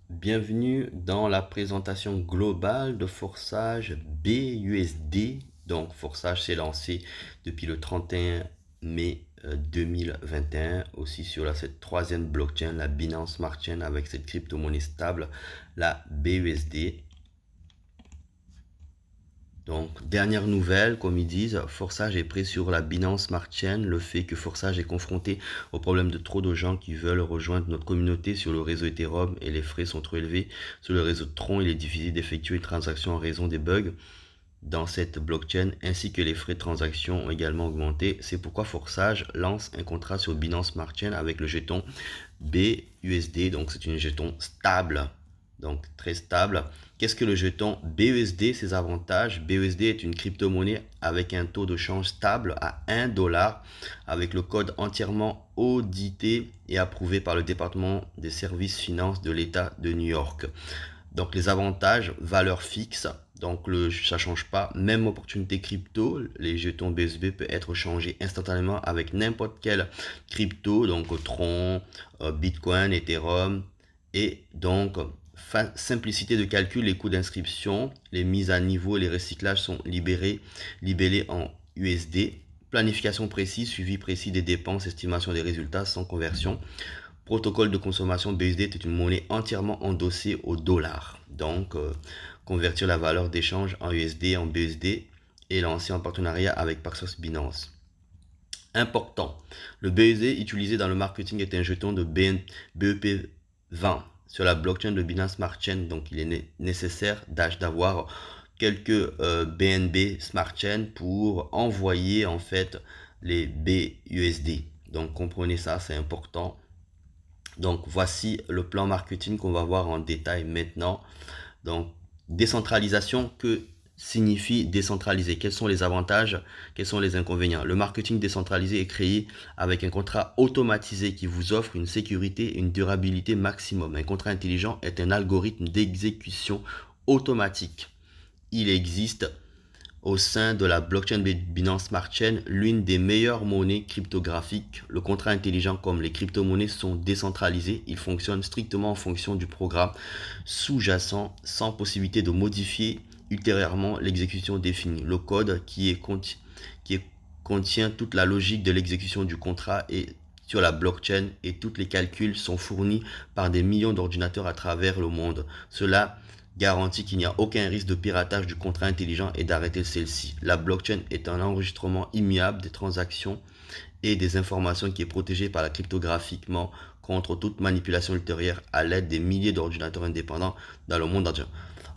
Bienvenue dans la présentation globale de Forsage BUSD. Donc Forsage s'est lancé depuis le 31 mai 2021 aussi sur cette troisième blockchain, la Binance Smart Chain, avec cette crypto-monnaie stable, la BUSD. Donc, dernière nouvelle, comme ils disent, Forsage est pris sur la Binance Smart Chain. Le fait que Forsage est confronté au problème de trop de gens qui veulent rejoindre notre communauté sur le réseau Ethereum et les frais sont trop élevés. Sur le réseau Tron, il est difficile d'effectuer une transaction en raison des bugs dans cette blockchain ainsi que les frais de transaction ont également augmenté. C'est pourquoi Forsage lance un contrat sur Binance Smart Chain avec le jeton BUSD. Donc, c'est un jeton stable. Donc, très stable. Qu'est-ce que le jeton BUSD? Ses avantages. BUSD est une crypto-monnaie avec un taux de change stable à 1 dollar avec le code entièrement audité et approuvé par le département des services finances de l'État de New York. Donc les avantages, valeur fixe, donc ça change pas. Même opportunité crypto, les jetons BSB peuvent être changés instantanément avec n'importe quel crypto, donc Tron, Bitcoin, Ethereum. Et donc simplicité de calcul, les coûts d'inscription, les mises à niveau et les recyclages sont libellés en USD. Planification précise, suivi précis des dépenses, estimation des résultats sans conversion. Protocole de consommation BUSD est une monnaie entièrement endossée au dollar. Donc, convertir la valeur d'échange en USD en BUSD et lancer en partenariat avec Paxos Binance. Important. Le BUSD utilisé dans le marketing est un jeton de BEP20 sur la blockchain de Binance Smart Chain. Donc, il est nécessaire d'avoir quelques BNB Smart Chain pour envoyer en fait les BUSD. Donc, comprenez ça, c'est important. Donc, voici le plan marketing qu'on va voir en détail maintenant. Donc, décentralisation, que signifie décentraliser? Quels sont les avantages? Quels sont les inconvénients? Le marketing décentralisé est créé avec un contrat automatisé qui vous offre une sécurité et une durabilité maximum. Un contrat intelligent est un algorithme d'exécution automatique. Il existe au sein de la blockchain Binance Smart Chain, l'une des meilleures monnaies cryptographiques. Le contrat intelligent comme les crypto-monnaies sont décentralisés. Ils fonctionnent strictement en fonction du programme sous-jacent sans possibilité de modifier ultérieurement l'exécution définie. Le code contient toute la logique de l'exécution du contrat et sur la blockchain et tous les calculs sont fournis par des millions d'ordinateurs à travers le monde. Cela garantit qu'il n'y a aucun risque de piratage du contrat intelligent et d'arrêter celle-ci. La blockchain est un enregistrement immuable des transactions et des informations qui est protégé par la cryptographiquement contre toute manipulation ultérieure à l'aide des milliers d'ordinateurs indépendants dans le monde entier.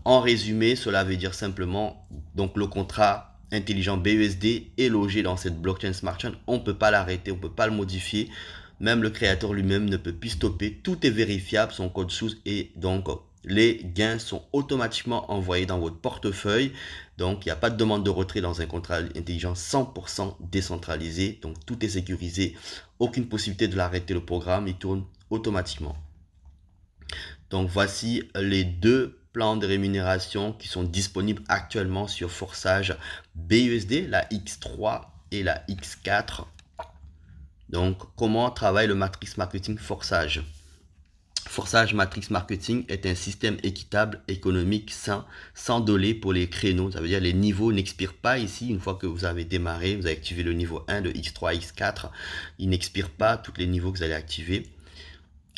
En résumé, cela veut dire simplement, donc le contrat intelligent BUSD est logé dans cette blockchain smart chain. On ne peut pas l'arrêter, on ne peut pas le modifier. Même le créateur lui-même ne peut plus stopper. Tout est vérifiable, son code source et donc les gains sont automatiquement envoyés dans votre portefeuille. Donc, il n'y a pas de demande de retrait dans un contrat intelligent 100% décentralisé. Donc, tout est sécurisé. Aucune possibilité de l'arrêter le programme. Il tourne automatiquement. Donc, voici les deux plans de rémunération qui sont disponibles actuellement sur Forsage BUSD, la X3 et la X4. Donc, comment travaille le Matrix Marketing Forsage? Forsage Matrix Marketing est un système équitable, économique, sain, sans délai pour les créneaux. Ça veut dire que les niveaux n'expirent pas ici. Une fois que vous avez démarré, vous avez activé le niveau 1 de X3, X4. Il n'expire pas tous les niveaux que vous allez activer.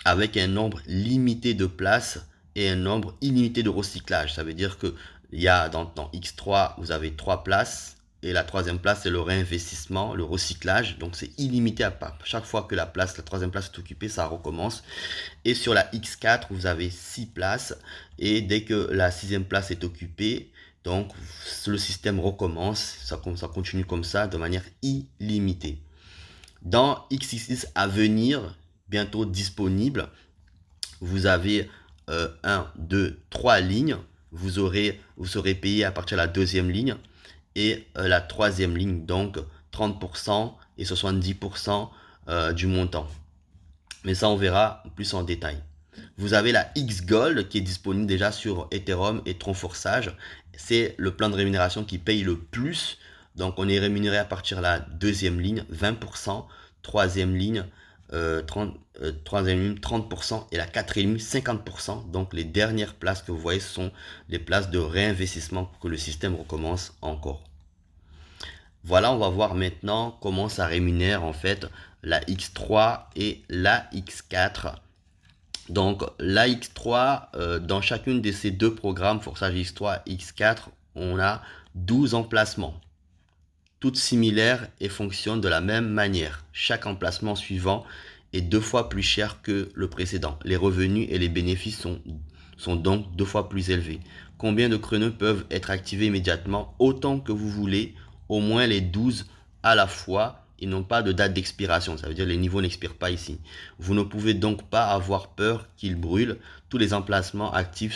Avec un nombre limité de places et un nombre illimité de recyclage. Ça veut dire que il y a dans X3, vous avez 3 places. Et la troisième place, c'est le réinvestissement, le recyclage. Donc, c'est illimité à part. Chaque fois que la troisième place est occupée, ça recommence. Et sur la X4, vous avez 6 places. Et dès que la sixième place est occupée, donc le système recommence. Ça continue comme ça de manière illimitée. Dans X6 à venir, bientôt disponible, vous avez 1, 2, 3 lignes. Vous serez payé à partir de la deuxième ligne et la troisième ligne, donc 30% et 70% du montant. Mais ça, on verra plus en détail. Vous avez la X Gold qui est disponible déjà sur Ethereum et Tron Forsage. C'est le plan de rémunération qui paye le plus. Donc, on est rémunéré à partir de la deuxième ligne, 20%, troisième ligne, troisième ligne 30% et la quatrième ligne 50%. Donc les dernières places que vous voyez sont les places de réinvestissement pour que le système recommence encore. Voilà, on va voir maintenant comment ça rémunère en fait la X3 et la X4. Donc la X3, dans chacune de ces deux programmes, Forçage X3 et X4, on a 12 emplacements, toutes similaires et fonctionnent de la même manière. Chaque emplacement suivant est 2 fois plus cher que le précédent. Les revenus et les bénéfices sont donc 2 fois plus élevés. Combien de créneaux peuvent être activés immédiatement? Autant que vous voulez, au moins les 12 à la fois. Ils n'ont pas de date d'expiration, ça veut dire que les niveaux n'expirent pas ici. Vous ne pouvez donc pas avoir peur qu'ils brûlent. Tous les emplacements actifs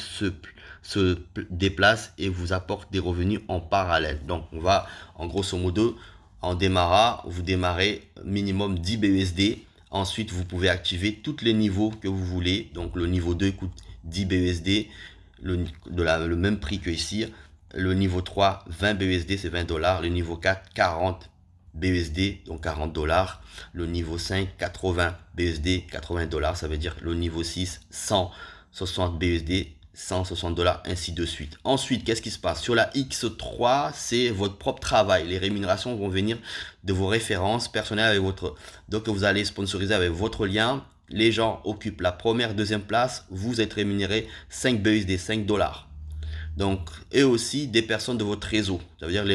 se déplacent et vous apportent des revenus en parallèle. Donc on va en grosso modo, en démarrant, vous démarrez minimum 10 BUSD. Ensuite, vous pouvez activer tous les niveaux que vous voulez. Donc le niveau 2 coûte 10 BUSD, le même prix que ici. Le niveau 3, 20 BUSD, c'est 20 $. Le niveau 4, 40 BUSD, donc 40 $. Le niveau 5, 80 BUSD, 80 $. Ça veut dire le niveau 6, 160 BUSD, 160 $, ainsi de suite. Ensuite, qu'est-ce qui se passe? Sur la X3, c'est votre propre travail. Les rémunérations vont venir de vos références personnelles avec votre... Donc, vous allez sponsoriser avec votre lien. Les gens occupent la première, deuxième place. Vous êtes rémunéré 5 BUSD, 5 $. Donc, et aussi des personnes de votre réseau. Ça veut dire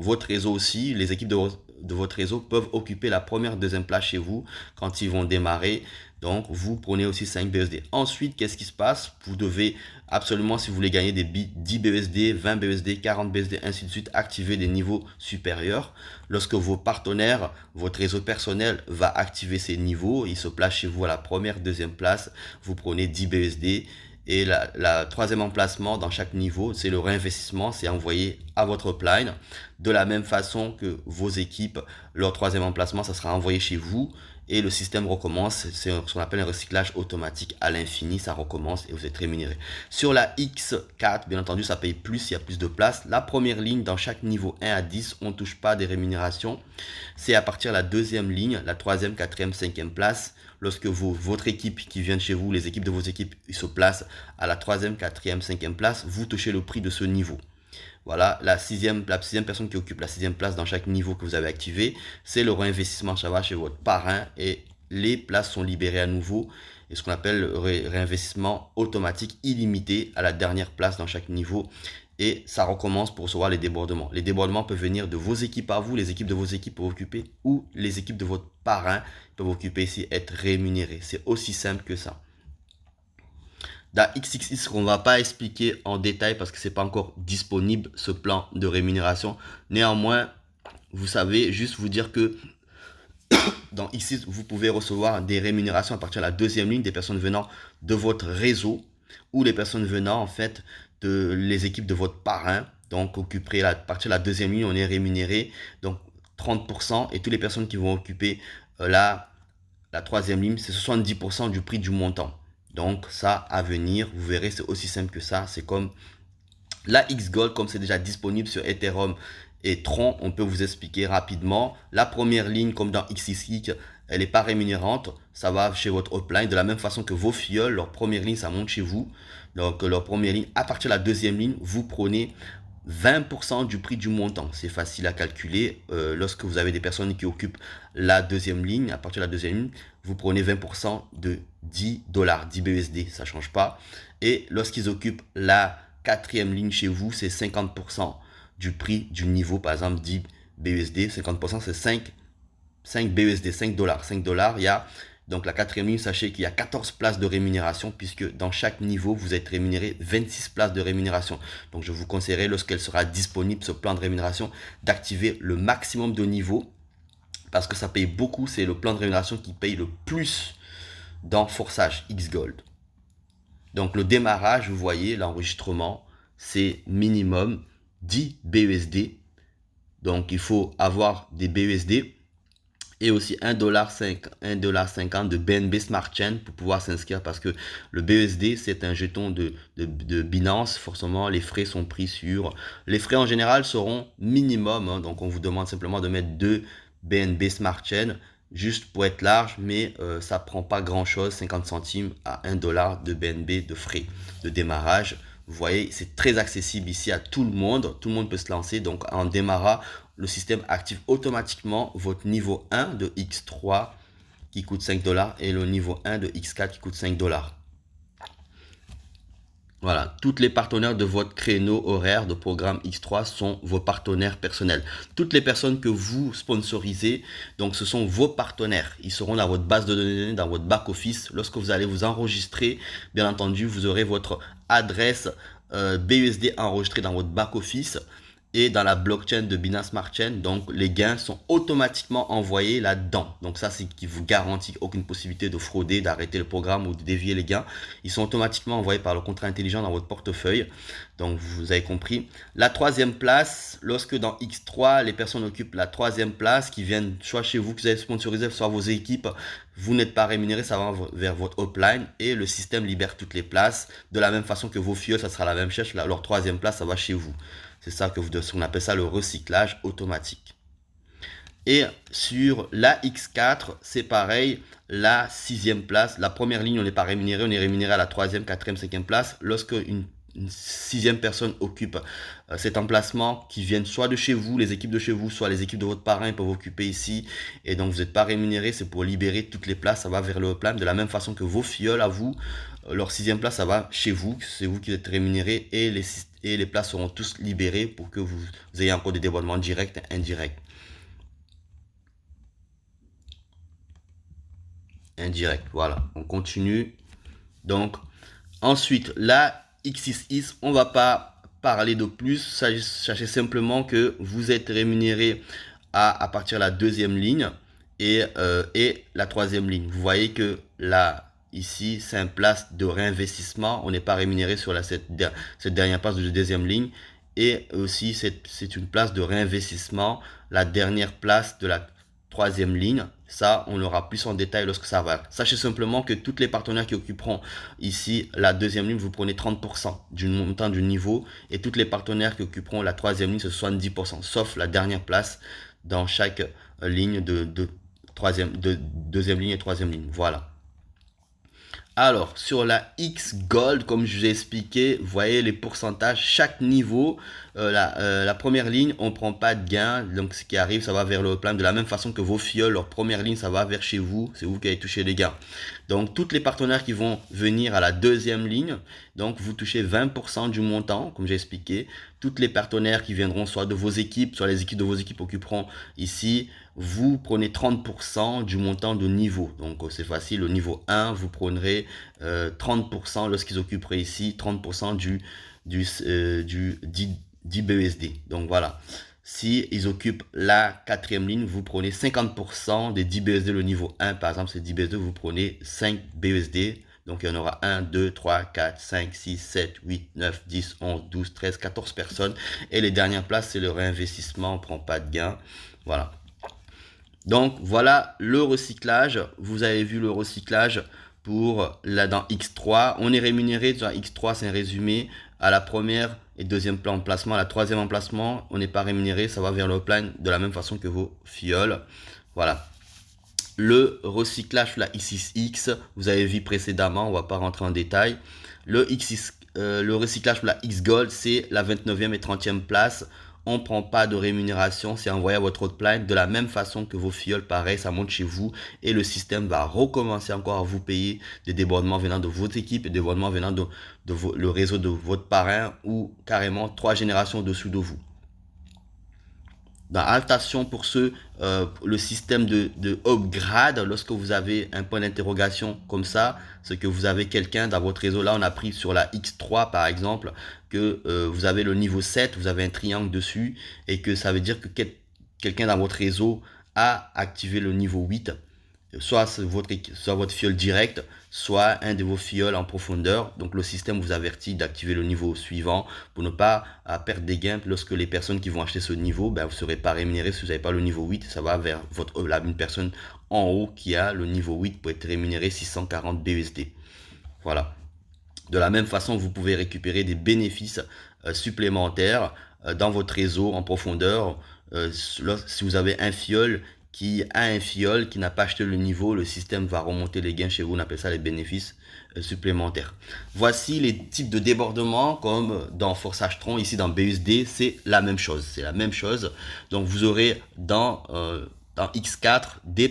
votre réseau aussi, les équipes de votre réseau peuvent occuper la première, deuxième place chez vous quand ils vont démarrer. Donc, vous prenez aussi 5 BUSD. Ensuite, qu'est-ce qui se passe? Vous devez absolument, si vous voulez gagner des 10 BUSD, 20 BUSD, 40 BUSD, ainsi de suite, activer des niveaux supérieurs. Lorsque vos partenaires, votre réseau personnel va activer ces niveaux, il se place chez vous à la première, deuxième place, vous prenez 10 BUSD. Et la troisième emplacement dans chaque niveau, c'est le réinvestissement, c'est envoyé à votre upline. De la même façon que vos équipes, leur troisième emplacement, ça sera envoyé chez vous. Et le système recommence, c'est ce qu'on appelle un recyclage automatique à l'infini, ça recommence et vous êtes rémunéré. Sur la X4, bien entendu, ça paye plus, il y a plus de place. La première ligne, dans chaque niveau 1 à 10, on ne touche pas des rémunérations. C'est à partir de la deuxième ligne, la troisième, quatrième, cinquième place. Lorsque votre équipe qui vient de chez vous, les équipes de vos équipes, ils se placent à la troisième, quatrième, cinquième place, vous touchez le prix de ce niveau. Voilà, la sixième personne qui occupe la sixième place dans chaque niveau que vous avez activé, c'est le réinvestissement, ça va chez votre parrain et les places sont libérées à nouveau. Et ce qu'on appelle le réinvestissement automatique illimité à la dernière place dans chaque niveau. Et ça recommence pour recevoir les débordements. Les débordements peuvent venir de vos équipes à vous, les équipes de vos équipes peuvent occuper, ou les équipes de votre parrain peuvent occuper ici, être rémunérés. C'est aussi simple que ça. Dans XXX, on ne va pas expliquer en détail parce que ce n'est pas encore disponible ce plan de rémunération. Néanmoins, vous savez, juste vous dire que dans XXX, vous pouvez recevoir des rémunérations à partir de la deuxième ligne des personnes venant de votre réseau ou les personnes venant en fait de les équipes de votre parrain. Donc, occuper à partir de la deuxième ligne, on est rémunéré donc 30% et toutes les personnes qui vont occuper la troisième ligne, c'est 70% du prix du montant. Donc ça à venir, vous verrez, c'est aussi simple que ça. C'est comme la X-Gold, comme c'est déjà disponible sur Ethereum et Tron, on peut vous expliquer rapidement. La première ligne, comme dans XXX, elle n'est pas rémunérante. Ça va chez votre upline. De la même façon que vos filleuls, leur première ligne, ça monte chez vous. Donc leur première ligne, à partir de la deuxième ligne, vous prenez 20% du prix du montant. C'est facile à calculer. Lorsque vous avez des personnes qui occupent la deuxième ligne, à partir de la deuxième ligne, vous prenez 20% de 10 $, 10 BUSD, ça ne change pas. Et lorsqu'ils occupent la quatrième ligne chez vous, c'est 50% du prix du niveau, par exemple 10 BUSD. 50% c'est 5 BUSD, 5 $. 5 $, il y a donc la quatrième ligne, sachez qu'il y a 14 places de rémunération puisque dans chaque niveau, vous êtes rémunéré 26 places de rémunération. Donc je vous conseillerais, lorsqu'elle sera disponible, ce plan de rémunération, d'activer le maximum de niveaux parce que ça paye beaucoup. C'est le plan de rémunération qui paye le plus dans Forçage X-Gold. Donc le démarrage, vous voyez, l'enregistrement, c'est minimum 10 BUSD. Donc il faut avoir des BUSD et aussi 1,50 $ de BNB Smart Chain pour pouvoir s'inscrire parce que le BUSD c'est un jeton de Binance. Forcément les frais sont pris sur... Les frais en général seront minimum, hein, donc on vous demande simplement de mettre 2 BNB Smart Chain. juste pour être large, mais ça prend pas grand chose, 50 centimes à 1 dollar de BNB de frais de démarrage. Vous voyez, c'est très accessible ici à tout le monde peut se lancer. Donc en démarrant, le système active automatiquement votre niveau 1 de X3 qui coûte 5 dollars et le niveau 1 de X4 qui coûte 5 dollars. Voilà, tous les partenaires de votre créneau horaire de programme X3 sont vos partenaires personnels. Toutes les personnes que vous sponsorisez, donc ce sont vos partenaires. Ils seront dans votre base de données, dans votre back-office. Lorsque vous allez vous enregistrer, bien entendu, vous aurez votre adresse BUSD enregistrée dans votre back-office et dans la blockchain de Binance Smart Chain. Donc, les gains sont automatiquement envoyés là-dedans. Donc, ça, c'est qui vous garantit aucune possibilité de frauder, d'arrêter le programme ou de dévier les gains. Ils sont automatiquement envoyés par le contrat intelligent dans votre portefeuille. Donc, vous avez compris. La troisième place, lorsque dans X3, les personnes occupent la troisième place, qui viennent soit chez vous, que vous avez sponsorisé, soit vos équipes, vous n'êtes pas rémunéré, ça va vers votre upline et le système libère toutes les places. De la même façon que vos fioles, ça sera la même chose. Leur troisième place, ça va chez vous. C'est ça qu'on appelle ça le recyclage automatique. Et sur la X4, c'est pareil, la sixième place. La première ligne, on n'est pas rémunéré, on est rémunéré à la troisième, quatrième, cinquième place. Lorsque une sixième personne occupe cet emplacement qui viennent soit de chez vous, les équipes de chez vous, soit les équipes de votre parrain peuvent occuper ici. Et donc, vous n'êtes pas rémunéré, c'est pour libérer toutes les places, ça va vers le upline. De la même façon que vos filleuls à vous, leur sixième place, ça va chez vous, c'est vous qui êtes rémunéré et les places seront tous libérées pour que vous ayez encore des dévoilements directs et indirects. Indirect, voilà, on continue. Donc, ensuite, la X6X, on va pas parler de plus, sachez simplement que vous êtes rémunéré à partir de la deuxième ligne et la troisième ligne. Vous voyez que là, ici, c'est un place de réinvestissement. On n'est pas rémunéré sur cette dernière place de deuxième ligne. Et aussi, c'est une place de réinvestissement, la dernière place de la troisième ligne. Ça, on l'aura plus en détail lorsque ça va. Sachez simplement que tous les partenaires qui occuperont ici la deuxième ligne, vous prenez 30% du montant du niveau. Et tous les partenaires qui occuperont la troisième ligne, c'est 70%, sauf la dernière place dans chaque ligne de deuxième ligne et troisième ligne. Voilà. Alors, sur la X Gold, comme je vous ai expliqué, vous voyez les pourcentages, chaque niveau, la première ligne, on ne prend pas de gain, donc ce qui arrive, ça va vers le upline. De la même façon que vos fioles, leur première ligne, ça va vers chez vous, c'est vous qui allez toucher les gains. Donc, tous les partenaires qui vont venir à la deuxième ligne, donc vous touchez 20% du montant, comme j'ai expliqué. Tous les partenaires qui viendront soit de vos équipes, soit les équipes de vos équipes occuperont ici, vous prenez 30% du montant de niveau. Donc, c'est facile, au niveau 1, vous prendrez 30% lorsqu'ils occuperaient ici, 30% du 10 BUSD. Donc, voilà. Si ils occupent la quatrième ligne, vous prenez 50% des 10 BUSD, le niveau 1, par exemple, c'est 10 BUSD, vous prenez 5 BUSD. Donc, il y en aura 1, 2, 3, 4, 5, 6, 7, 8, 9, 10, 11, 12, 13, 14 personnes. Et les dernières places, c'est le réinvestissement, on ne prend pas de gain. Voilà. Donc, voilà le recyclage. Vous avez vu le recyclage pour là dans X3. On est rémunéré dans X3, c'est un résumé à la première et deuxième emplacement. À la troisième emplacement, on n'est pas rémunéré, ça va vers le upline de la même façon que vos fioles. Voilà. Le recyclage, la X6X, vous avez vu précédemment, on ne va pas rentrer en détail. Le recyclage pour la X Gold, c'est la 29e et 30e place. On ne prend pas de rémunération, c'est envoyé à votre upline de la même façon que vos fioles, pareil, ça monte chez vous et le système va recommencer encore à vous payer des débordements venant de votre équipe et des débordements venant de le réseau de votre parrain ou carrément 3 générations au-dessous de vous. Dans Altation, pour ceux, le système de upgrade, lorsque vous avez un point d'interrogation comme ça, c'est que vous avez quelqu'un dans votre réseau. Là, on a pris sur la X3 par exemple, que vous avez le niveau 7, vous avez un triangle dessus, et que ça veut dire que quelqu'un dans votre réseau a activé le niveau 8. Soit votre fiole directe, soit un de vos fioles en profondeur. Donc le système vous avertit d'activer le niveau suivant pour ne pas perdre des gains. Lorsque les personnes qui vont acheter ce niveau, ben, vous ne serez pas rémunéré si vous n'avez pas le niveau 8. Ça va vers une personne en haut qui a le niveau 8 pour être rémunéré 640 BUSD. Voilà. De la même façon, vous pouvez récupérer des bénéfices supplémentaires dans votre réseau en profondeur. Si vous avez un fiole qui a un fiole, qui n'a pas acheté le niveau, le système va remonter les gains chez vous. On appelle ça les bénéfices supplémentaires. Voici les types de débordements comme dans Forçage Tron. Ici dans BUSD, c'est la même chose. C'est la même chose. Donc vous aurez dans X4 des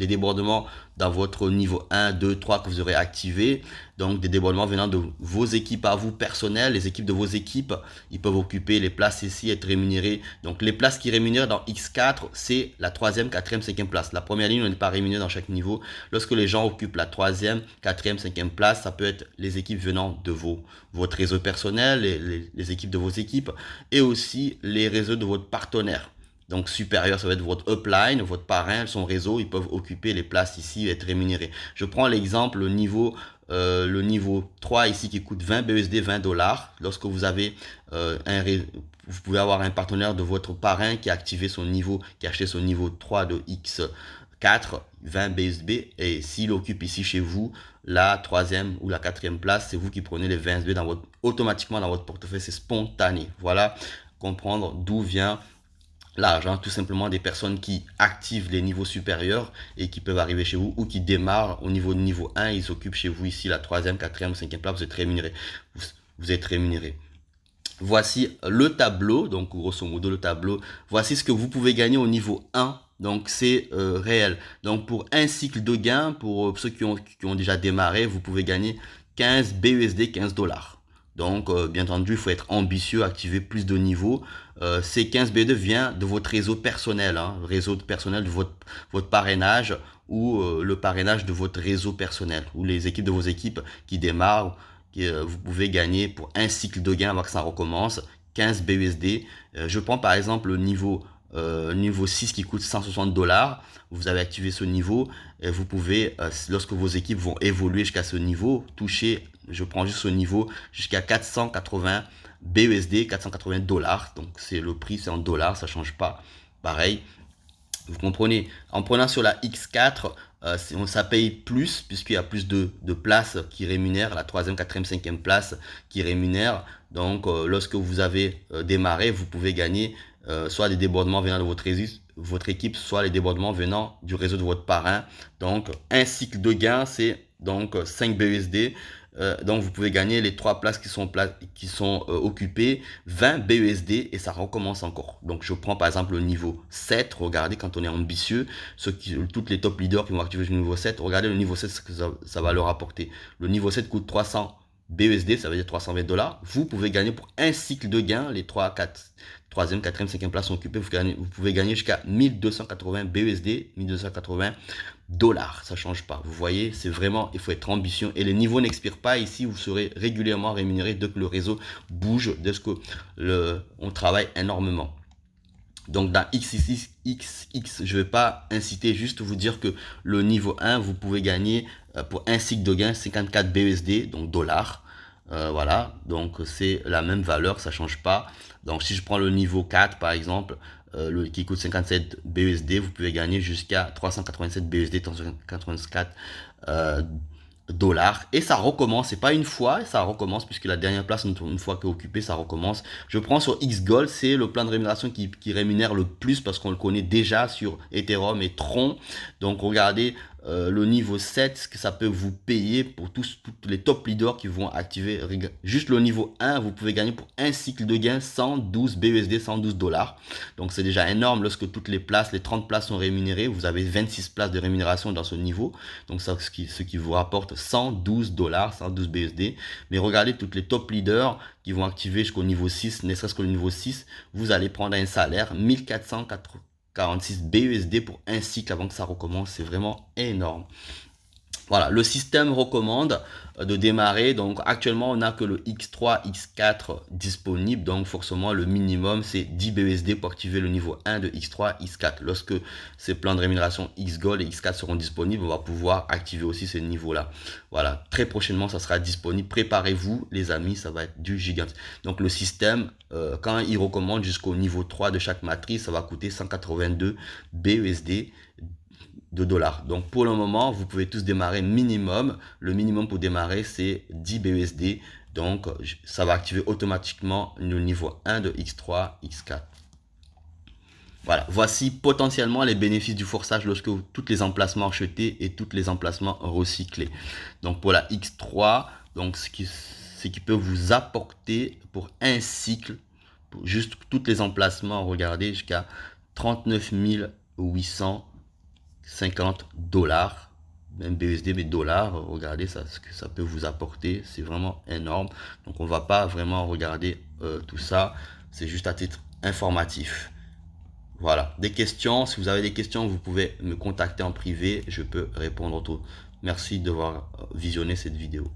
débordements dans votre niveau 1, 2, 3 que vous aurez activé. Donc des débordements venant de vos équipes à vous personnelles. Les équipes de vos équipes, ils peuvent occuper les places ici, être rémunérés. Donc les places qui rémunèrent dans X4, c'est la 3e, 4e, 5e place. La première ligne, on n'est pas rémunéré dans chaque niveau. Lorsque les gens occupent la 3e, 4e, 5e place, ça peut être les équipes venant de votre réseau personnel, les équipes de vos équipes et aussi les réseaux de votre partenaire. Donc supérieur, ça va être votre upline, votre parrain, son réseau, ils peuvent occuper les places ici et être rémunérés. Je prends l'exemple, le niveau 3 ici qui coûte 20 BUSD, 20 dollars. Lorsque vous avez vous pouvez avoir un partenaire de votre parrain qui a activé son niveau, qui a acheté son niveau 3 de X4, 20 BSB, et s'il occupe ici chez vous la 3e ou la 4e place, c'est vous qui prenez les 20 BSB automatiquement dans votre portefeuille, c'est spontané. Voilà, comprendre d'où vient l'argent, tout simplement des personnes qui activent les niveaux supérieurs et qui peuvent arriver chez vous ou qui démarrent au niveau 1, ils s'occupent chez vous ici la 3e, 4e, 5e place, vous êtes rémunéré. Vous êtes rémunéré. Voici le tableau, donc grosso modo le tableau. Voici ce que vous pouvez gagner au niveau 1. Donc c'est réel. Donc pour un cycle de gain, pour ceux qui ont déjà démarré, vous pouvez gagner 15 BUSD, 15 dollars. Donc bien entendu, il faut être ambitieux, activer plus de niveaux. Ces 15 BUSD viennent de votre réseau personnel, réseau personnel de votre parrainage ou le parrainage de votre réseau personnel ou les équipes de vos équipes qui démarrent. Vous pouvez gagner pour un cycle de gain avant que ça recommence 15 BUSD. Je prends par exemple le niveau 6 qui coûte 160 dollars. Vous avez activé ce niveau et vous pouvez, lorsque vos équipes vont évoluer jusqu'à ce niveau, toucher, je prends juste ce niveau, jusqu'à 480 BUSD, 480 dollars. Donc c'est le prix, c'est en dollars, ça change pas. Pareil, vous comprenez, en prenant sur la X4, ça paye plus puisqu'il y a plus de places qui rémunèrent, la 3e, 4e, 5e place qui rémunère. Donc lorsque vous avez démarré, vous pouvez gagner soit des débordements venant de votre équipe, soit les débordements venant du réseau de votre parrain. Donc un cycle de gain, c'est donc 5 BUSD. Donc vous pouvez gagner les 3 places qui sont occupées, 20 BUSD et ça recommence encore. Donc je prends par exemple le niveau 7, regardez quand on est ambitieux, toutes les top leaders qui vont activer le niveau 7, regardez le niveau 7 ce que ça va leur apporter. Le niveau 7 coûte 300 BUSD, ça veut dire 320 dollars. Vous pouvez gagner pour un cycle de gain, les 3e, 4e, 5e place sont occupées, vous pouvez gagner jusqu'à 1280 BUSD, 1280 dollars, ça change pas. Vous voyez, c'est vraiment, il faut être ambitieux et les niveaux n'expirent pas. Ici, vous serez régulièrement rémunéré dès que le réseau bouge, dès que on travaille énormément. Donc dans XX, je ne vais pas inciter, juste vous dire que le niveau 1, vous pouvez gagner pour un cycle de gain 54 BUSD, donc dollars. Voilà, donc c'est la même valeur, ça change pas. Donc si je prends le niveau 4 par exemple, qui coûte 57 BUSD, vous pouvez gagner jusqu'à 387 BUSD, 384 dollars et ça recommence, c'est pas une fois, ça recommence puisque la dernière place une fois qu'elle est occupée, ça recommence. Je prends sur XGold, c'est le plan de rémunération qui rémunère le plus parce qu'on le connaît déjà sur Ethereum et Tron. Donc regardez le niveau 7, ce que ça peut vous payer pour tous les top leaders qui vont activer. Juste le niveau 1, vous pouvez gagner pour un cycle de gain 112 BUSD, 112 dollars. Donc c'est déjà énorme lorsque toutes les places, les 30 places sont rémunérées. Vous avez 26 places de rémunération dans ce niveau. Donc ça, ce qui vous rapporte 112 dollars, 112 BUSD. Mais regardez toutes les top leaders qui vont activer jusqu'au niveau 6, ne serait-ce que le niveau 6, vous allez prendre un salaire 1446 BUSD pour un cycle avant que ça recommence. C'est vraiment énorme. Voilà, le système recommande de démarrer. Donc actuellement, on n'a que le X3, X4 disponible. Donc forcément, le minimum, c'est 10 BUSD pour activer le niveau 1 de X3, X4. Lorsque ces plans de rémunération XGold et X4 seront disponibles, on va pouvoir activer aussi ces niveaux-là. Voilà, très prochainement, ça sera disponible. Préparez-vous, les amis, ça va être du gigant. Donc le système, quand il recommande jusqu'au niveau 3 de chaque matrice, ça va coûter 182 BUSD de dollars. Donc pour le moment, vous pouvez tous démarrer minimum. Le minimum pour démarrer, c'est 10 BUSD. Donc ça va activer automatiquement le niveau 1 de X3, X4. Voilà, voici potentiellement les bénéfices du forçage lorsque tous les emplacements achetés et tous les emplacements recyclés. Donc pour la X3, donc ce qui peut vous apporter pour un cycle, pour juste tous les emplacements, regardez, jusqu'à 39 850 $, même BUSD, mais dollars, regardez ça, ce que ça peut vous apporter, c'est vraiment énorme. Donc on va pas vraiment regarder tout ça, c'est juste à titre informatif. Voilà, des questions, si vous avez des questions, vous pouvez me contacter en privé, je peux répondre au tout. Merci d'avoir visionné cette vidéo.